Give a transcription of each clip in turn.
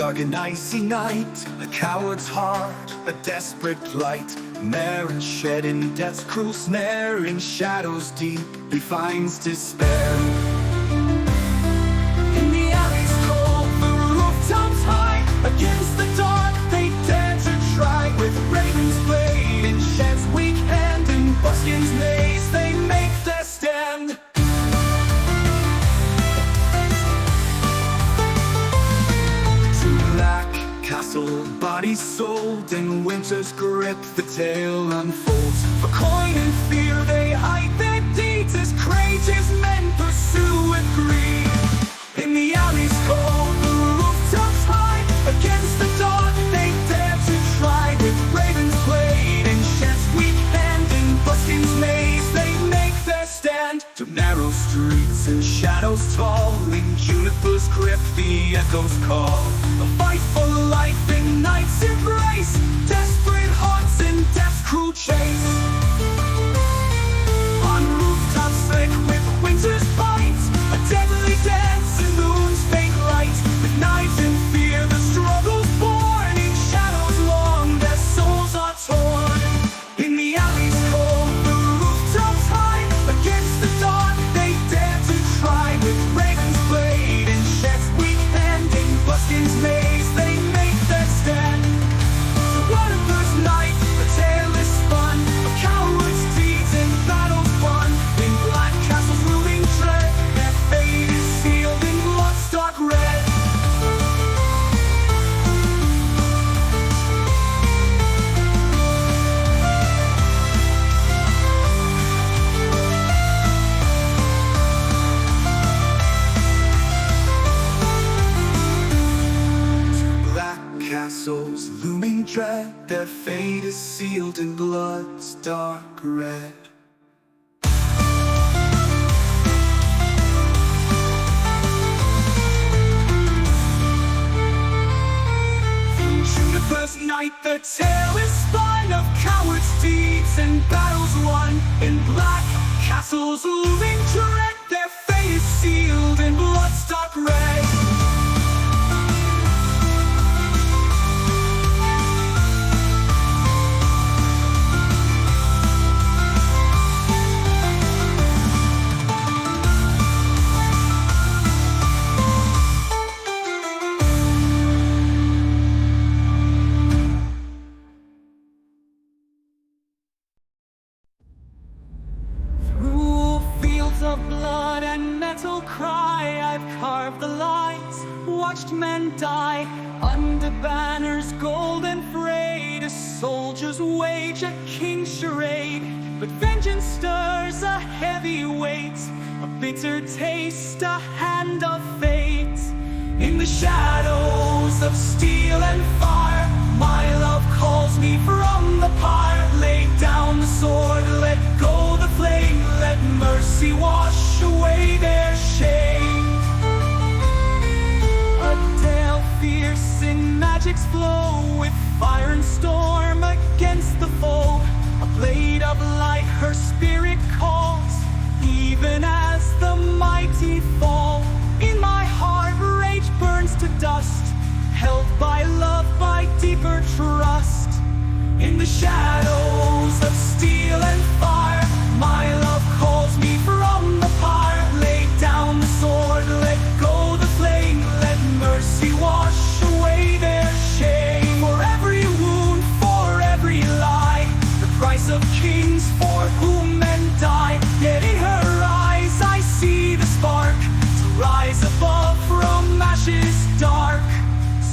dark and icy night, a coward's heart, a desperate plight. Marron Shed in death's cruel snare, in shadows deep he finds despair. In the alleys cold, the rooftops high, against the dark they dare to try. With Raven's blade in Shed's weak hand, in Buskin's maze they make their stand. Castle, bodies sold, in winter's grip the tale unfolds. For coin and fear they hide their deeds, as courageous men pursue with greed. In the alleys cold, the rooftops high, against the dark they dare to try. With Raven's blade in Shed's weak hand, in Buskin's maze they make their stand. To narrow streets and shadows tall, in Juniper's grip the echoes call. A fight for life in night's embrace, desperate hearts in death's cruel chase. On rooftops slick with winter's bite, a deadly dance in moon's faint light. With knives and fear the struggle's born, in shadows long their souls are torn. In the alleys cold, the rooftops high, against the dark they dare to try. With Raven's blade in Shed's weak hand, in Buskin's maze they make their stand. So what a first night, a tale is spun, of cowards' deeds and battles won. In black castles looming dread, their fate is sealed in blood's dark red. Castles looming dread, their fate is sealed in blood's dark red. In Juniper's night the tale is spun, of cowards' deeds and battles won. In black castles looming dread, their fate is sealed in blood's dark red. Of blood and metal cry, I've carved the lines, watched men die. Under banners golden frayed, as soldiers wage a king's charade. But vengeance stirs a heavy weight, a bitter taste, a hand of fate. In the shadows of steel and fire, my love calls me from the pyre. Lay down the sword, let go the flame, let mercy wash away their shame. A tale fierce in magic's flow, with fire and storm against the foe. A blade of light her spirit calls, even as the mighty fall. In my heart rage burns to dust, held by love, by deeper trust. In the shadows of steel and fire, my love calls me from the pyre. Lay down the sword, let go the flame, let mercy wash away their shame. For every wound, for every lie, the price of kings for whom men die. Yet in her eyes I see the spark to rise above from ashes dark.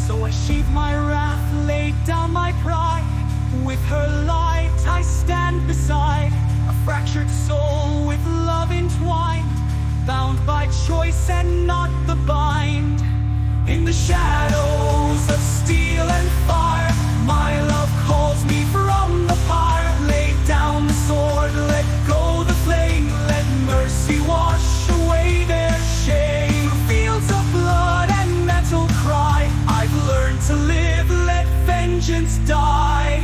So I sheathe my wrath, lay down my pride. With her light I stand beside, a fractured soul with love entwined, bound by choice and not the bind. In the shadows of steel and fire, my love calls me from the pyre. Lay down the sword, let go the flame, let mercy wash away their shame. Fields of blood and metal cry, I've learned to live, let vengeance die.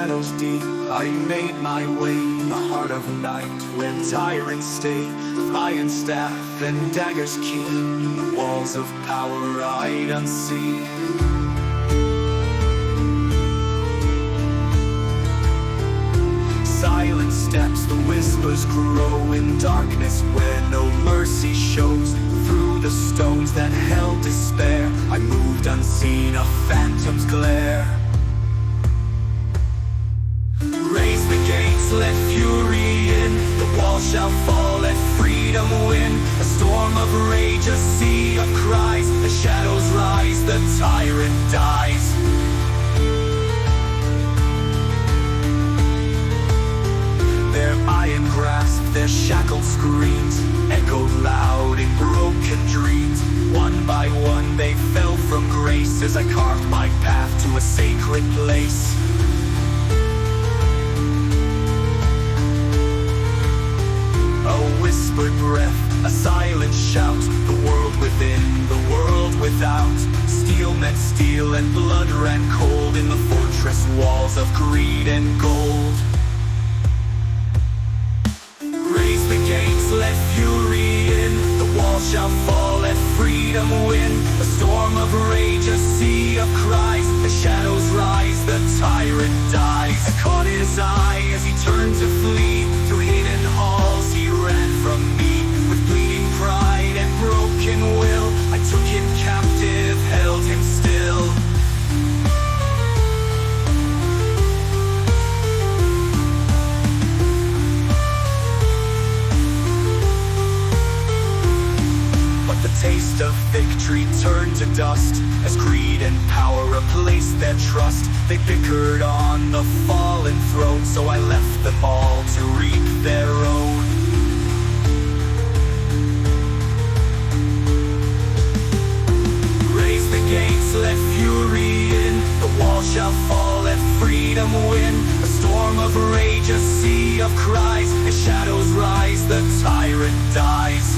shadows deep, I made my way in the heart of night, where tyrants stay, with iron staff and daggers keen. The walls of power I'd unseen. Silent steps, the whispers grow in darkness where no mercy shows. Through the stones that held despair, I moved unseen, a phantom's glare. Raise the gates, let fury in. The walls shall fall, let freedom win. A storm of rage, a sea of cries. The shadows rise, the tyrant dies. Their iron grasp, their shackled screams echoed loud in broken dreams. One by one they fell from grace as I carved my path to a sacred place. A whispered breath, a silent shout. The world within, the world without. Steel met steel and blood ran cold in the fortress walls of greed and gold. Raise the gates, let fury in. The walls shall fall, let freedom win. A storm of rage, a sea of cries. The shadows rise, the tyrant dies. I caught his eye as he turned to flee. Through hidden halls he ran from me. With bleeding pride and broken will, I took him captive, held him still. Taste of victory turned to dust as greed and power replaced their trust. They bickered on the fallen throne, so I left them all to reap their own. Raise the gates, let fury in. The wall shall fall, let freedom win. A storm of rage, a sea of cries. As shadows rise, the tyrant dies.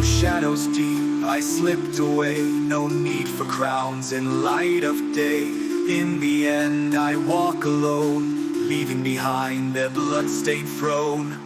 Shadows deep, I slipped away. No need for crowns in light of day. In the end, I walk alone, leaving behind their blood-stained throne.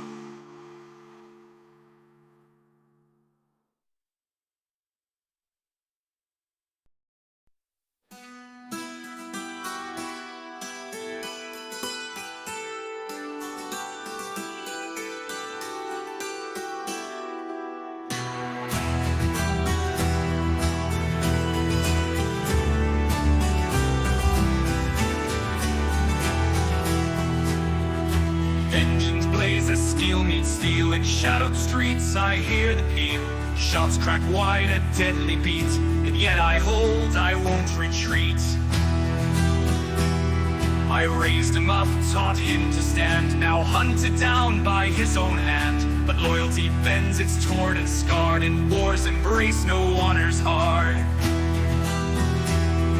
Steel meets steel in shadowed streets, I hear the peal. Shots crack wide, a deadly beat, and yet I hold, I won't retreat. I raised him up, taught him to stand, now hunted down by his own hand. But loyalty bends, it's torn and scarred, and war's embrace no honor's hard.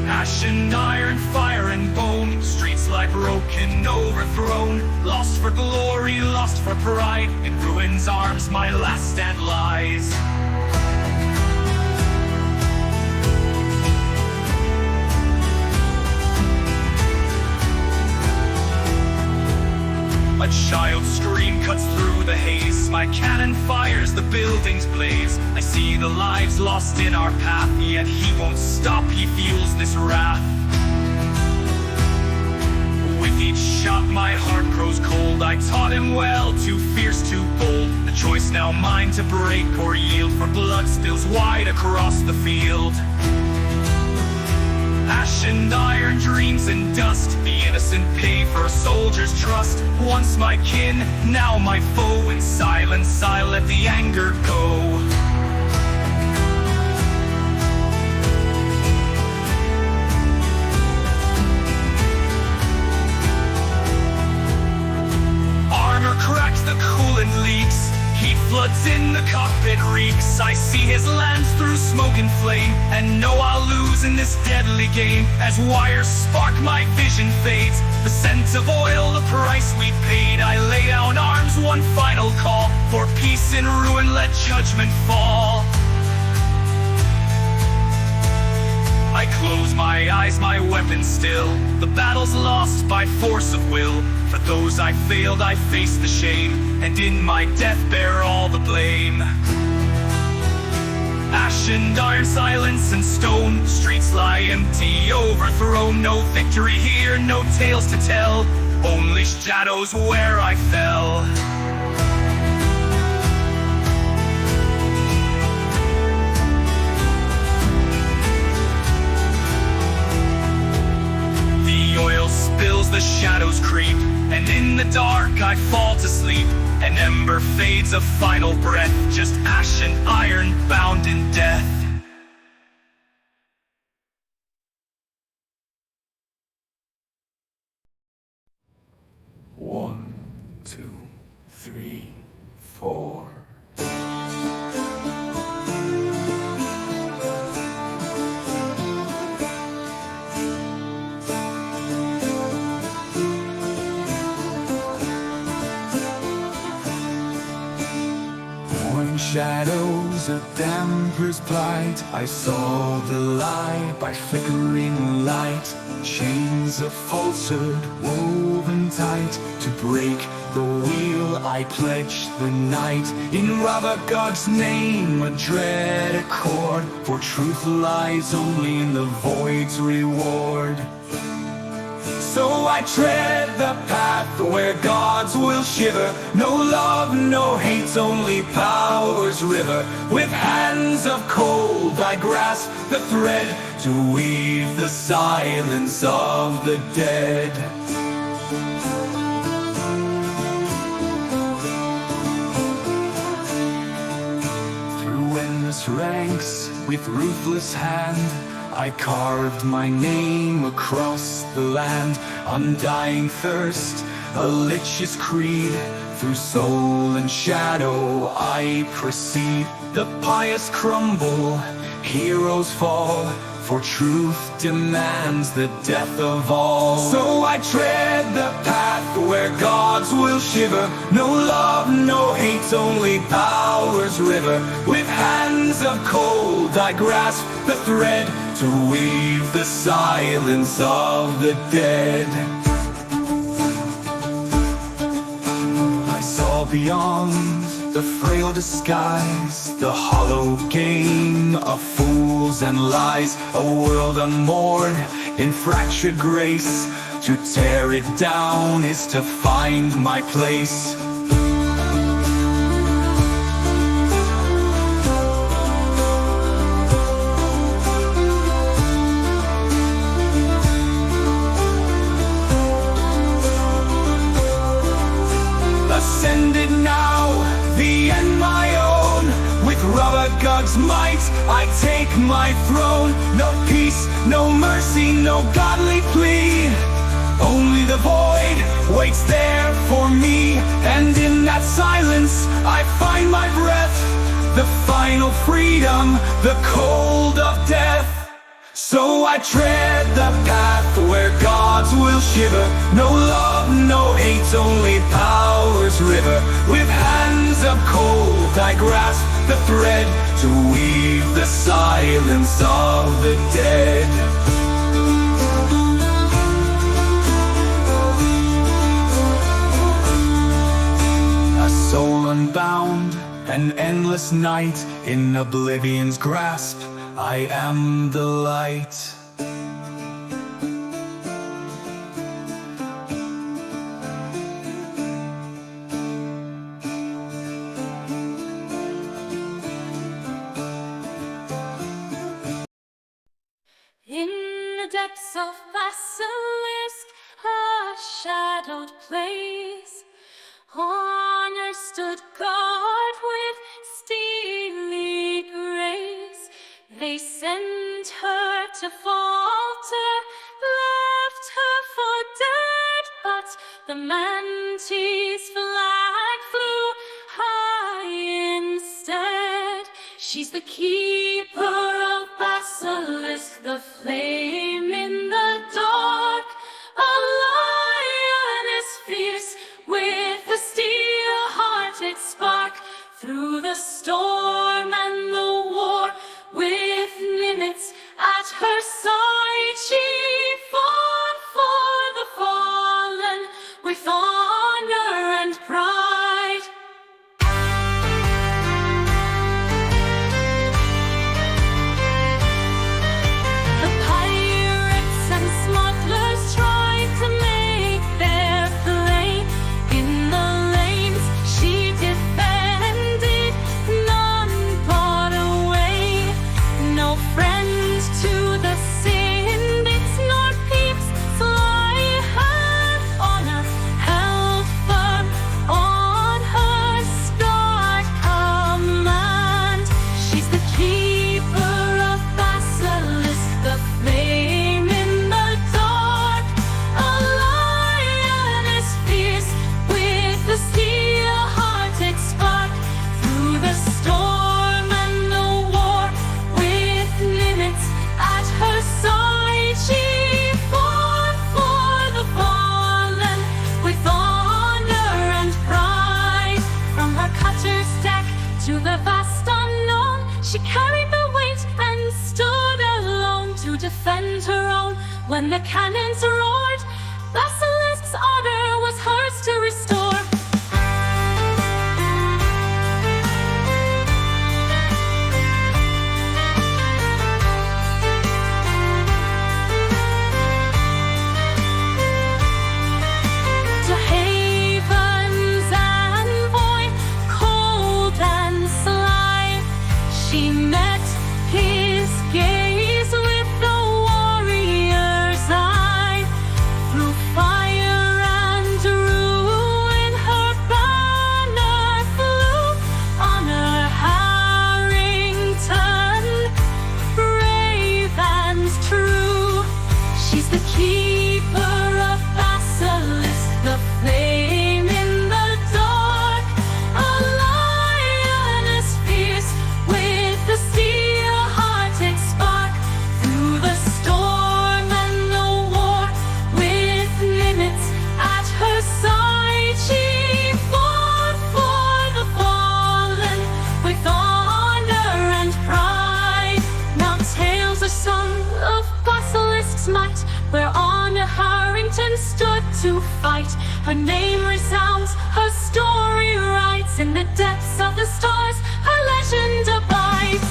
Ash and iron, fire and bone, streets lie broken, overthrown. Lost for glory, lost for pride, in ruin's arms my last stand lies. A child's scream cuts through the haze. My cannon fires, the buildings blaze. I see the lives lost in our path, yet he won't stop, he feels this wrath. With each shot my heart grows cold. I taught him well, too fierce, too bold. The choice now mine to break or yield, for blood spills wide across the field. Ash and iron, dreams and dust, the innocent pay for a soldier's trust. Once my kin, now my foe. In silence I let the anger go. Armor cracks, the coolant leaks. Heat floods in, the cockpit reeks. I see his lance through smoke and flame, and know I'll lose in this deadly game. As wires spark, my vision fades. The scent of oil, the price we paid. I lay down arms, one final call. For peace in ruin, let judgment fall. I close my eyes, my weapon still. The battle's lost by force of will. For those I failed, I face the shame, and in my death bear all the blame. Ash and iron, silence and stone. Streets lie empty, overthrown. No victory here, no tales to tell. Only shadows where I fell. The oil spills, the shadows creep, and in the dark I fall to sleep. An ember fades, a final breath, just ash and iron bound in death. One, two, three, four. Shadows of dampers plight, I saw the light by flickering light. Chains of falsehood woven tight, to break the wheel I pledged the night. In Rava God's name a dread accord, for truth lies only in the void's reward. So I tread the path where gods will shiver. No love, no hate, only power's river. With hands of cold I grasp the thread, to weave the silence of the dead. Through endless ranks, with ruthless hand, I carved my name across the land. Undying thirst, a lich's creed. Through soul and shadow I proceed. The pious crumble, heroes fall, for truth demands the death of all. So I tread the path where gods will shiver. No love, no hate, only power's river. With hands of cold I grasp the thread, to weave the silence of the dead. I saw beyond the frail disguise, the hollow game of fools and lies. A world unmoored in fractured grace. To tear it down is to find my place. Ascended now, the end my own. With rubber God's might, I take my throne. No peace, no mercy, no godly plea. Only the void waits there for me. And in that silence, I find my breath. The final freedom, the cold of death. So I tread the path where gods will shiver. No love, no hate, only power's river. With hands of cold I grasp the thread, to weave the silence of the dead. A soul unbound, an endless night, in oblivion's grasp I am the light. In the depths of Basilisk, a shadowed place, honor stood guard with steely grace. They sent her to falter, left her for dead, but the mantis flag flew high instead. She's the keeper of Basilisk, the flame in the dark. A lioness fierce, with a steel-hearted spark. Through the storm and the war, with minutes at her side she fought for the fallen with honor and pride. The pirates and smugglers tried to make their play in the lanes she defended, none got away. No friend to the Syndic's nor Peeps' sly hand, honor held firm on her stark command. She's the keeper of Basilisk, the flame in the dark, a lioness fierce with the steel-hearted spark. Through the storm and the war, with limits at her side, she fought for the fallen with honor and pride. From her cutter's deck to the vast unknown, she carried the weight and stood alone to defend her own. When the cannons roared, Basilisk's honor was hers to restore. To Haven's envoy, cold and sly, she met his gaze with the warrior's eye. Through fire and ruin, her banner flew. Honor Harrington, brave and true. She's the keeper of Basilisk, the flame in the dark, a lioness fierce with the steel-hearted spark. Through the storm and the war, with limits at her side, she fought for the fallen with honor and pride. Now tales are sung of Basilisk's might, where Honor Harrington stood to fight. Her name resounds, her story writes, in the depths of the stars, her legend abides.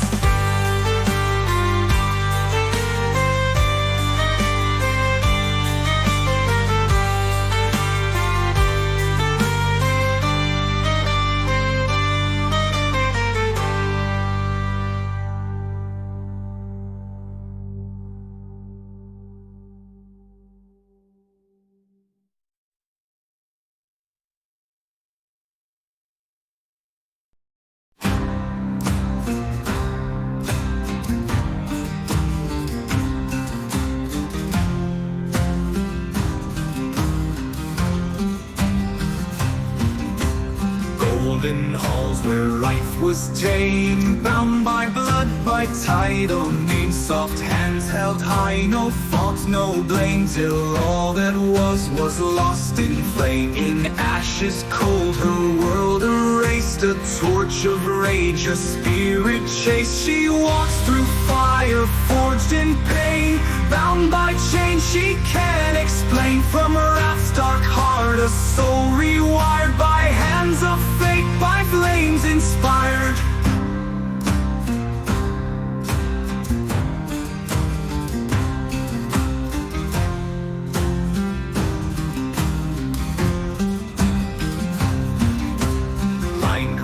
Golden halls where life was tame, bound by blood, by title name. Soft hands held high, no fault, no blame, till all that was lost in flame. In ashes cold, her world erased, a torch of rage, a spirit chased. She walks through fire, forged in pain, bound by chains she can't explain. From her wrath's dark heart, a soul rewired by hands of fate, by flames inspired.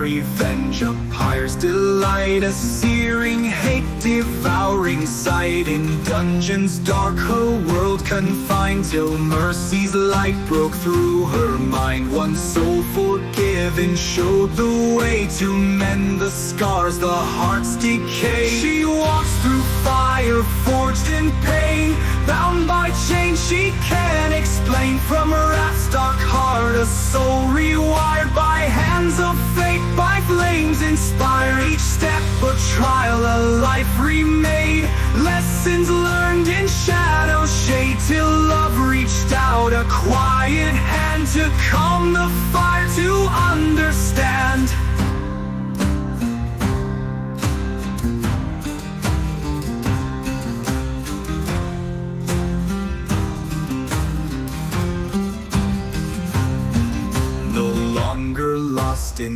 Revenge, a pyre's delight, a searing hate, devouring sight. In dungeons dark, her world confined, till mercy's light broke through her mind. One soul forgiven showed the way to mend the scars, the heart's decay. She walks through fire, forged in pain, bound by chains she can't explain. From her wrath's dark heart, a soul rewired by hands of fate, by flames inspire. Each step a trial, a life remade, lessons learned in shadow shade, till love reached out a quiet hand to calm the fire, to understand.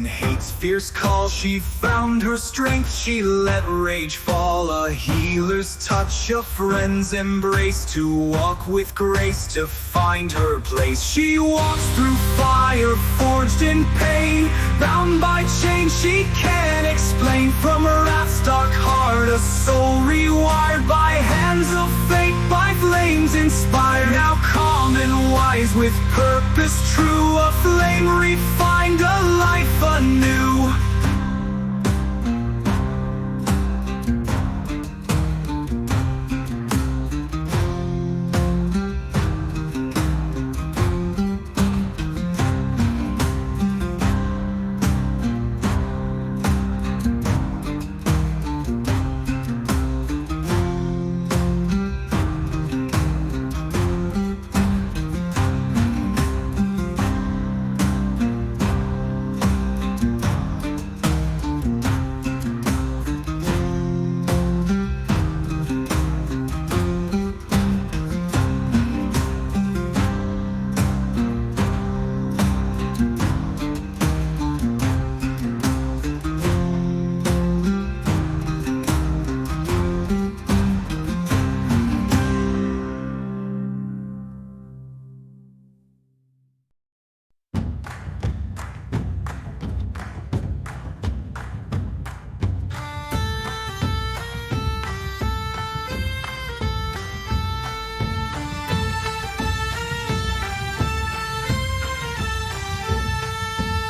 hate's fierce call, she found her strength, she let rage fall. A healer's touch, a friend's embrace, to walk with grace, to find her place. She walks through fire, forged in pain, bound by chains she can't explain. From her wrath's dark heart, a soul rewired by hands of fate, by flames inspired. Now calm and wise, with purpose true, a flame refined, a life anew.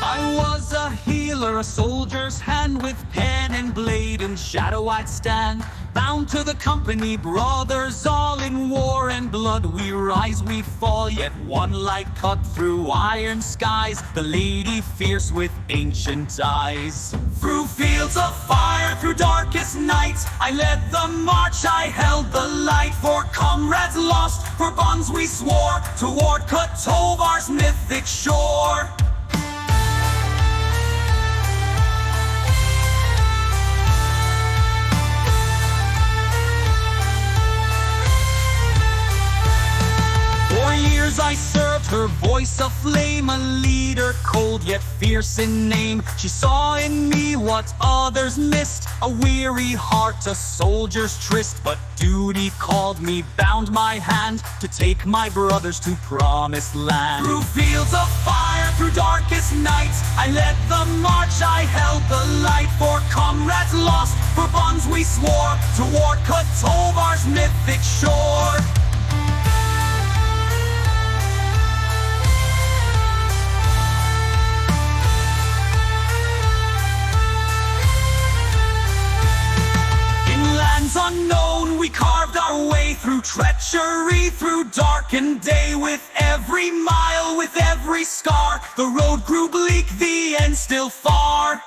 I was a healer, a soldier's hand, with pen and blade and shadow I'd stand. Bound to the company, brothers all in war and blood. We rise, we fall, yet one light cut through iron skies. The lady fierce with ancient eyes. Through fields of fire, through darkest nights, I led the march, I held the light. For comrades lost, for bonds we swore, toward Kotovar's mythic shore. Years I served her, voice a flame, a leader cold yet fierce in name. She saw in me what others missed, a weary heart, a soldier's tryst. But duty called me, bound my hand, to take my brothers to promised land. Through fields of fire, through darkest nights, I led the march, I held the light. For comrades lost, for bonds we swore, toward Kotovar's mythic shore. Unknown, we carved our way through treachery, through darkened day. With every mile, with every scar, the road grew bleak, the end still far.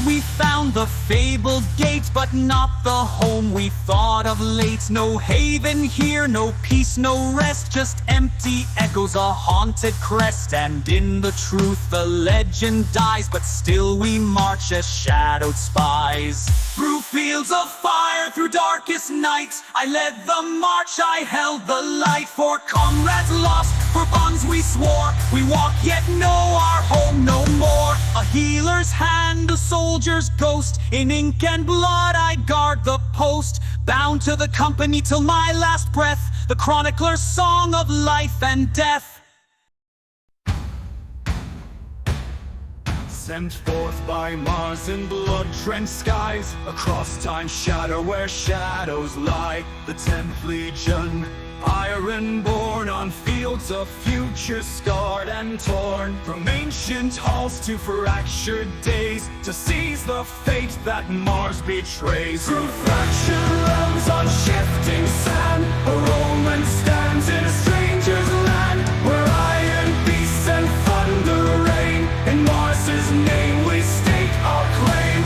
We found the fabled gate, but not the home we thought of late. No haven here, no peace, no rest, just empty echoes, a haunted crest. And in the truth the legend dies, but still we march as shadowed spies. Through fields of fire, through darkest nights, I led the march, I held the light. For comrades lost, for bonds we swore, we walk yet know our home no more. A healer's hand, a soldier's ghost, in ink and blood I guard the post. Bound to the company till my last breath, the chronicler's song of life and death. Sent forth by Mars in blood-drenched skies, across time's shadow where shadows lie. The 10th Legion, iron-born, on fields of future scarred and torn. From ancient halls to fractured days, to seize the fate that Mars betrays. Through fractured realms on shifting sand, a Roman stands in a stranger's land, where iron beasts and thunder reign. In Mars's name we stake our claim.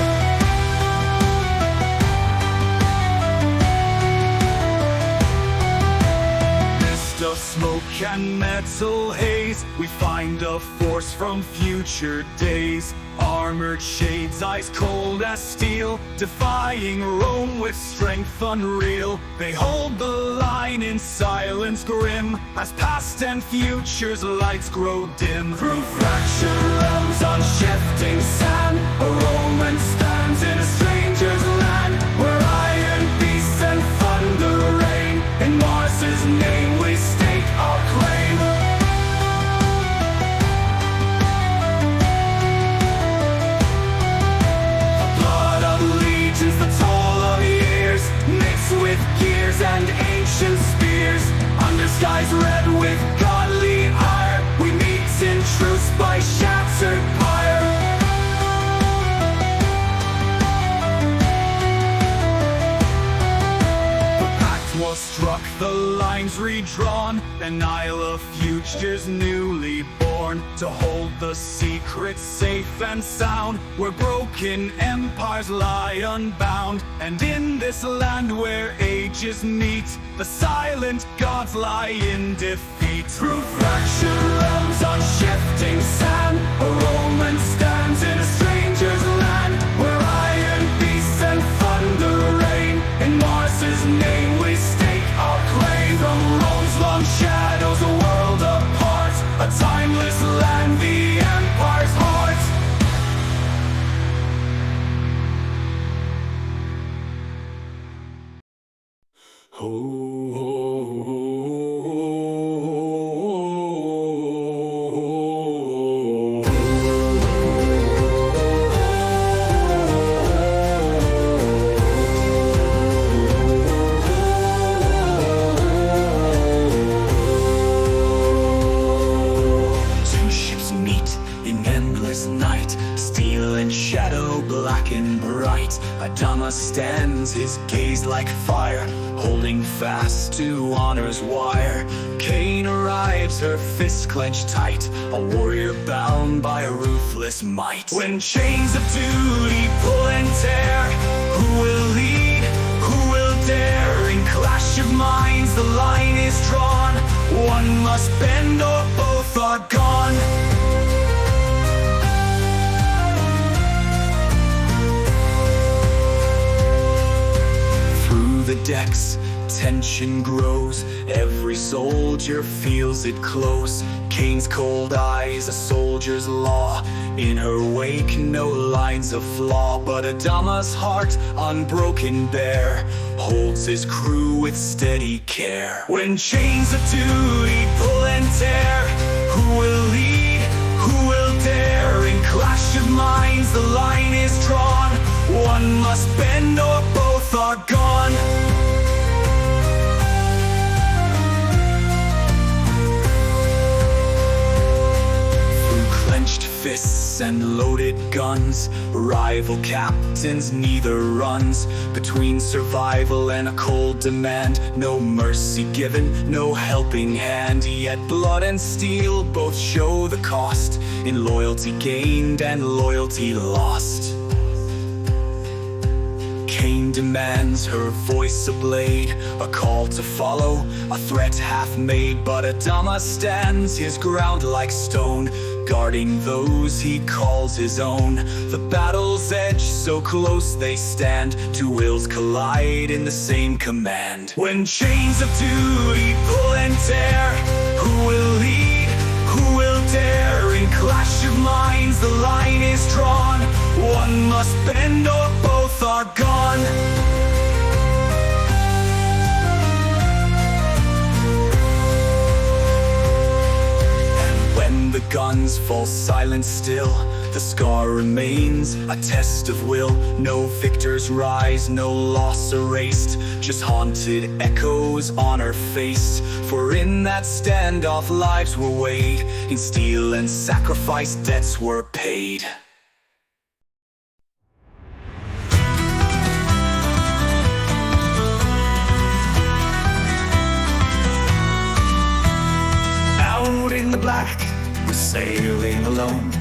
Mist of smoke and metal haze, we find a force from future days. Armored shades, ice cold as steel, defying Rome with strength unreal. They hold the line in silence grim, as past and future's lights grow dim. Through fractured realms on shifting sand, a Roman stands in a stranger's land, where iron beasts and thunder reign. In Mars's name we stake our claim. The toll of years, mixed with gears and ancient spears. Under skies red with godly ire, we meet in truce by shattered pyre. The pact was struck, the lines redrawn, an isle of futures newly born, to hold the secrets safe and sound, where broken empires lie unbound. And in this land where ages meet, the silent gods lie in defeat. Through fractured realms on shifting sand, a Roman stands in a stranger's land, where iron beasts and thunder reign. In Mars's name we stake our claim. From Rome's long shadows, a world apart, a timeless land, the empire's heart. Two ships meet in endless night, steel and shadow black and bright. Adama stands, his gaze like fire, holding fast to honor's wire. Cain arrives, her fists clenched tight, a warrior bound by a ruthless might. When chains of duty pull and tear, who will lead, who will dare? In clash of minds the line is drawn, one must bend or both are gone. The decks, tension grows, every soldier feels it close. Cain's cold eyes, a soldier's law, in her wake no lines of flaw. But Adama's heart, unbroken bare, holds his crew with steady care. When chains of duty pull and tear, who will lead, who will dare? In clash of minds the line is drawn, one must bend or both are gone. Through clenched fists and loaded guns, rival captains neither runs. Between survival and a cold demand, no mercy given, no helping hand. Yet blood and steel both show the cost, in loyalty gained and loyalty lost. Cain demands, her voice a blade, a call to follow, a threat half made. But Adama stands his ground like stone, guarding those he calls his own. The battle's edge, so close they stand, two wills collide in the same command. When chains of duty pull and tear, who will lead, who will dare? In clash of minds the line is drawn, one must bend or both are gone. And when the guns fall silent still, the scar remains, a test of will. No victors rise, no loss erased, just haunted echoes honor faced. For in that standoff lives were weighed, in steel and sacrifice debts were paid. Out in the black, we're sailing alone,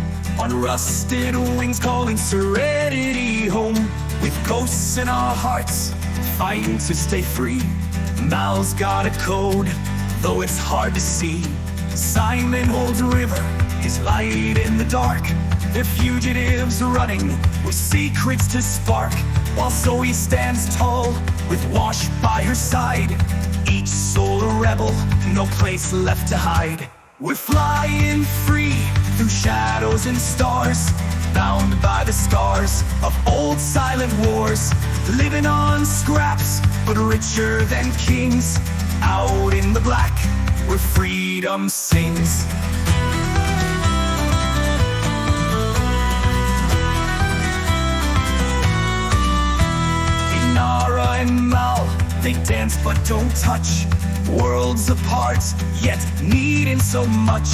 on rusted wings calling Serenity home. With ghosts in our hearts, fighting to stay free. Mal's got a code, though it's hard to see. Simon holds a river, his light in the dark. They're fugitives running with secrets to spark, while Zoe stands tall with Wash by her side. Each soul a rebel, no place left to hide. We're flying free through shadows and stars, bound by the scars of old silent wars. Living on scraps, but richer than kings. Out in the black, where freedom sings. Inara and Mal, they dance but don't touch. Worlds apart, yet needing so much.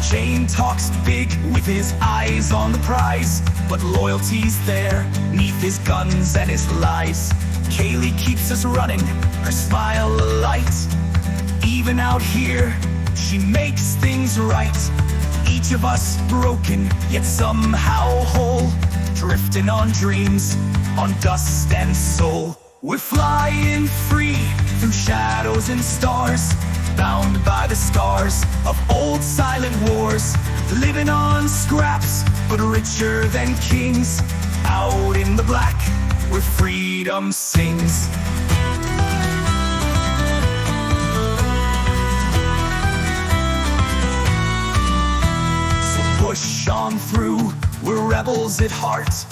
Jane talks big with his eyes on the prize, but loyalty's there, neath his guns and his lies. Kaylee keeps us running, her smile alight. Even out here, she makes things right. Each of us broken, yet somehow whole. Drifting on dreams, on dust and soul. We're flying free through shadows and stars, bound by the scars of old silent wars. Living on scraps, but richer than kings. Out in the black, where freedom sings. So push on through, we're rebels at heart.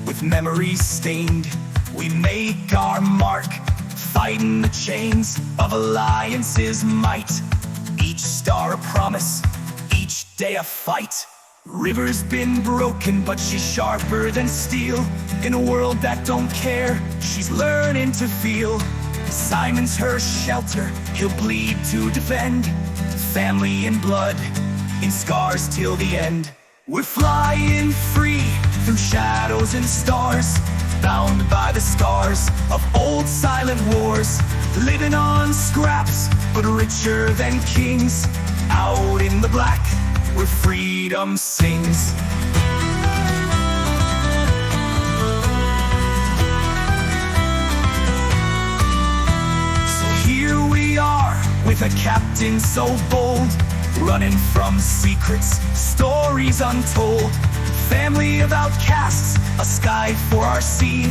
With memories stained, we make our mark. Fighting the chains of alliance's might. Each star a promise, each day a fight. River's been broken, but she's sharper than steel. In a world that don't care, she's learning to feel. Simon's her shelter, he'll bleed to defend. Family and blood, in scars till the end. We're flying free through shadows and stars, bound by the scars of old silent wars. Living on scraps, but richer than kings. Out in the black, where freedom sings. So here we are, with a captain so bold, running from secrets, stories untold. Family of outcasts, a sky for our sea.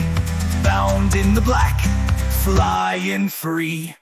Bound in the black, flying free.